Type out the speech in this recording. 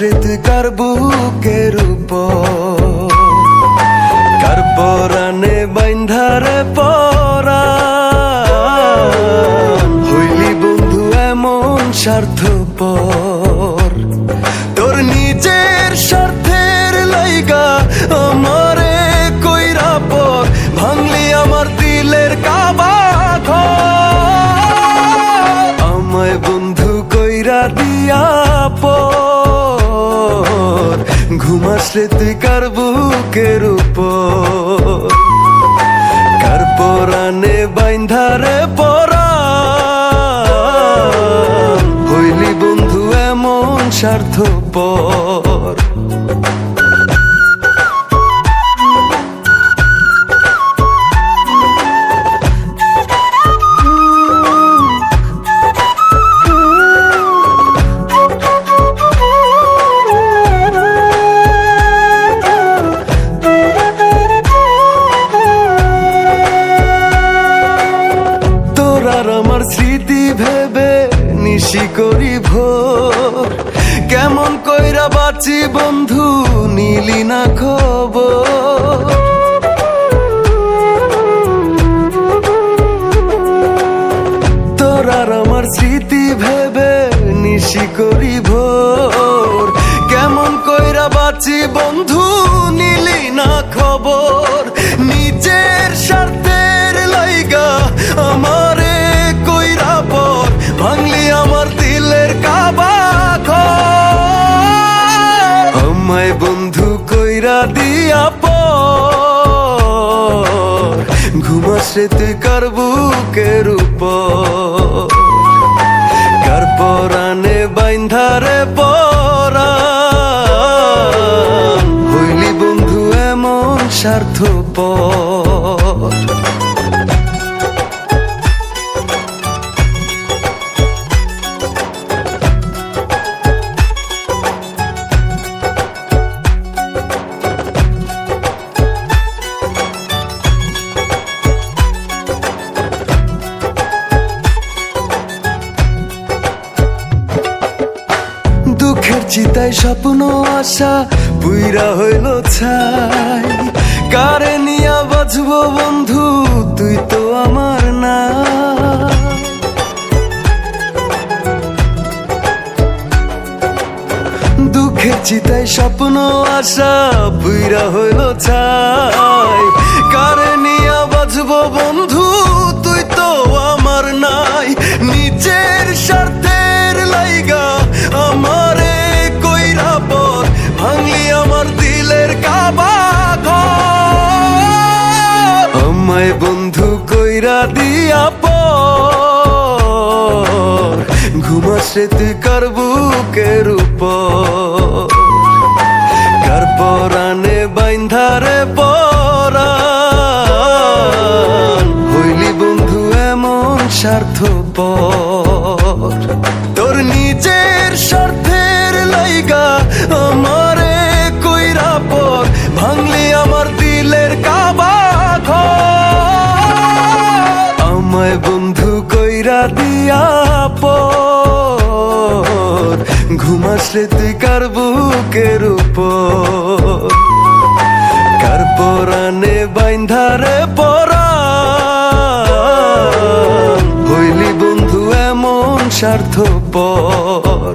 ঘুমাসরে তুই কার বুকের উপর, কার পরানে বাইন্ধারে পরাণ, হইলি বন্ধু এমন স্বার্থপর, তোর নিজের স্বার্থের লাইগা আমারে কইরা পর, ভাঙলি আমার দিলের কাবা ঘর, আমায় বন্ধু কইরা দিয়া পর, ঘুমাসরে তুই কার বুকের উপর, কার পরানে বাইন্ধারে পরাণ, হইলি বন্ধু এমন স্বার্থপর। আমার স্মৃতি ভেবে নিশি করি ভোর, কেমন কইরা বাঁচি বন্ধু নিলি না খবর, তোর আর আমার স্মৃতি ভেবে নিশি করি ভোর, কেমন কইরা বাঁচি বন্ধু নিলি না খবর, নিজের স্বার্থের লাইগা আমারে কইরা পর, ভাঙলি আমার দিলের কাবা ঘর, আমায় বন্ধু কইরা দিয়া পর, ঘুমাসরে তুই কার বুকের উপর, কার পরানে বাইন্ধারে পরাণ, হইলি বন্ধু এমন স্বার্থপর। দুঃখের চিতায় স্বপ্ন আশা পুইরা হইল ছাই, কারে নিয়া বাঁচবো বন্ধু তুই তো আমার না, দুঃখের চিতায় স্বপ্ন আশা পুইরা হইল ছাই, কারে নিয়া বাঁচবো বন্ধু তুই তো আমার নাই, নিজের স্বার্থের লাইগা আমারে কইরা পর, ভাঙলি আমার দিলের কাবা ঘর, আমায় বন্ধু কইরা দিয়া পর, ঘুমাসরে তুই কার বুকের উপর, কার পরানে বাইন্ধারে পরাণ, হইলি বন্ধু এমন স্বার্থপর, তোর নিজের স্বার্থের লাইগা আমারে কইরা পর, ভাঙলি আমার দিলের কাবা ঘর, আমায় বন্ধু কইরা দিয়া পর, ঘুমাসরে তুই কার বুকের উপর, কার পরানে বাইন্ধারে পরাণ, হইলি বন্ধু এমন স্বার্থপর।